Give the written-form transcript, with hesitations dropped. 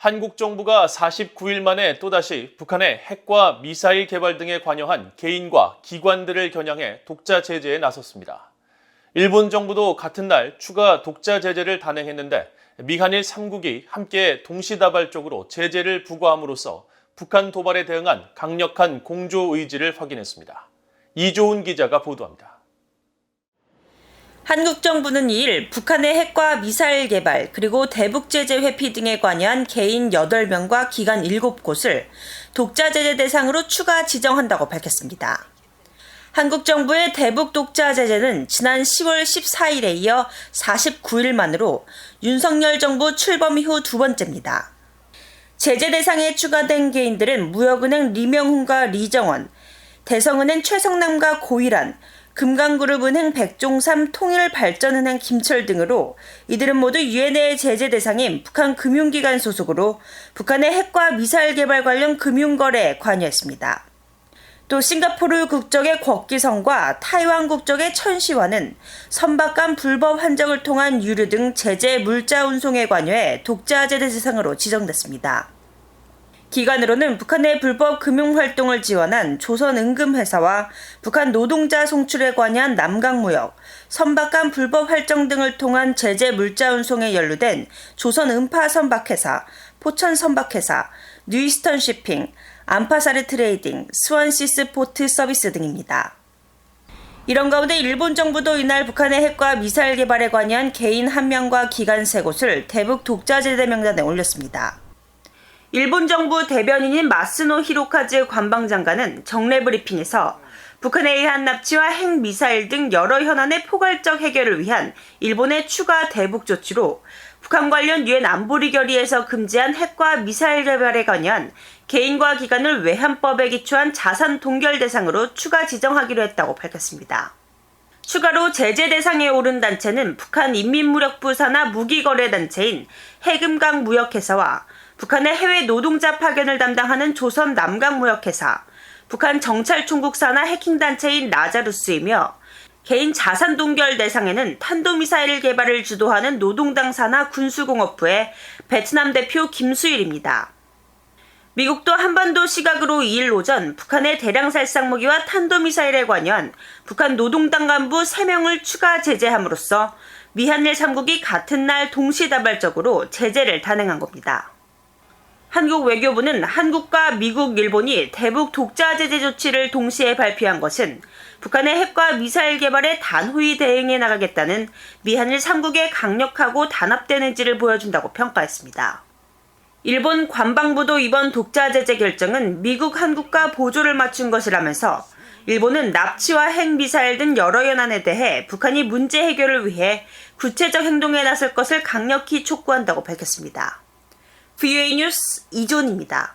한국 정부가 49일 만에 또다시 북한의 핵과 미사일 개발 등에 관여한 개인과 기관들을 겨냥해 독자 제재에 나섰습니다. 일본 정부도 같은 날 추가 독자 제재를 단행했는데 미한일 3국이 함께 동시다발적으로 제재를 부과함으로써 북한 도발에 대응한 강력한 공조 의지를 확인했습니다. 이조은 기자가 보도합니다. 한국 정부는 2일 북한의 핵과 미사일 개발 그리고 대북 제재 회피 등에 관여한 개인 8명과 기관 7곳을 독자 제재 대상으로 추가 지정한다고 밝혔습니다. 한국 정부의 대북 독자 제재는 지난 10월 14일에 이어 49일 만으로 윤석열 정부 출범 이후 두 번째입니다. 제재 대상에 추가된 개인들은 무역은행 리명훈과 리정원, 대성은행 최성남과 고일환, 금강그룹은행 백종삼, 통일발전은행 김철 등으로 이들은 모두 유엔의 제재 대상인 북한 금융기관 소속으로 북한의 핵과 미사일 개발 관련 금융거래에 관여했습니다. 또 싱가포르 국적의 곽기성과 타이완 국적의 천시환은 선박 간 불법 환정을 통한 유류 등 제재 물자 운송에 관여해 독자 제재 대상으로 지정됐습니다. 기관으로는 북한의 불법 금융활동을 지원한 조선은금회사와 북한 노동자 송출에 관여한 남강무역, 선박 간 불법 활정 등을 통한 제재 물자 운송에 연루된 조선은파선박회사, 포천선박회사, 뉴이스턴-쉬핑, 안파사르 트레이딩, 스완시스 포트 서비스 등입니다. 이런 가운데 일본 정부도 이날 북한의 핵과 미사일 개발에 관여한 개인 1명과 기관 3곳을 대북 독자 제재 명단에 올렸습니다. 일본 정부 대변인인 마스노 히로카즈 관방장관은 정례 브리핑에서 북한에 의한 납치와 핵 미사일 등 여러 현안의 포괄적 해결을 위한 일본의 추가 대북 조치로 북한 관련 유엔 안보리 결의에서 금지한 핵과 미사일 개발에 관여한 개인과 기관을 외환법에 기초한 자산 동결 대상으로 추가 지정하기로 했다고 밝혔습니다. 추가로 제재 대상에 오른 단체는 북한 인민무력부 산하 무기거래단체인 해금강 무역회사와 북한의 해외 노동자 파견을 담당하는 조선 남강무역회사, 북한 정찰총국 산하 해킹단체인 라자루스이며 개인 자산 동결 대상에는 탄도미사일 개발을 주도하는 노동당 산하 군수공업부의 베트남 대표 김수일입니다. 미국도 한반도 시각으로 2일 오전 북한의 대량 살상 무기와 탄도미사일에 관여한 북한 노동당 간부 3명을 추가 제재함으로써 미한일 3국이 같은 날 동시다발적으로 제재를 단행한 겁니다. 한국 외교부는 한국과 미국, 일본이 대북 독자 제재 조치를 동시에 발표한 것은 북한의 핵과 미사일 개발에 단호히 대응해 나가겠다는 미한일 3국의 강력하고 단합된 의지를 보여준다고 평가했습니다. 일본 관방부도 이번 독자 제재 결정은 미국, 한국과 보조를 맞춘 것이라면서 일본은 납치와 핵 미사일 등 여러 현안에 대해 북한이 문제 해결을 위해 구체적 행동에 나설 것을 강력히 촉구한다고 밝혔습니다. VOA 뉴스 이조은입니다.